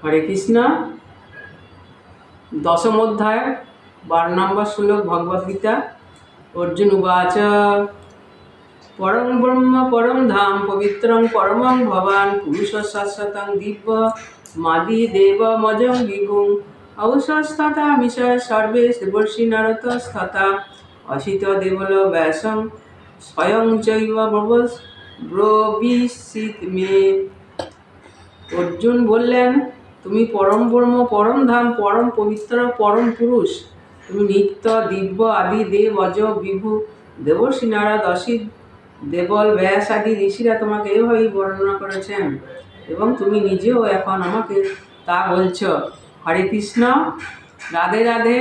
হরে কৃষ্ণ। দশম অধ্যায় 12 নম্বর শ্লোক ভগবদ্গীতা। অর্জুন উবাচ পরং ব্রহ্ম পরম ধাম পবিত্রং পরমং ভবান পুরুষ শাশ্বতং দিব্য মাদি দেব মজং বিভুং ঔষস্তথা মিশয় সর্বে দেবর্ষি নারদস্তথা অসিত দেবল ব্যাসং স্বয়ং চৈব ব্রবিষ্যিত মে। অর্জুন বললেন, তুমি পরম ব্রহ্ম, পরম ধাম, পরম পবিত্র, পরম পুরুষ। তুমি নিত্য, দিব্য, আদি দেব, অজ, বিভু, দেবর্ষি নারদ, অসিত, দেবল, ব্যাস আদি ঋষিরা তোমাকে এভাবেই বর্ণনা করেছেন এবং তুমি নিজেও এখন আমাকে তা বলছ। হরে কৃষ্ণ। রাধে রাধে।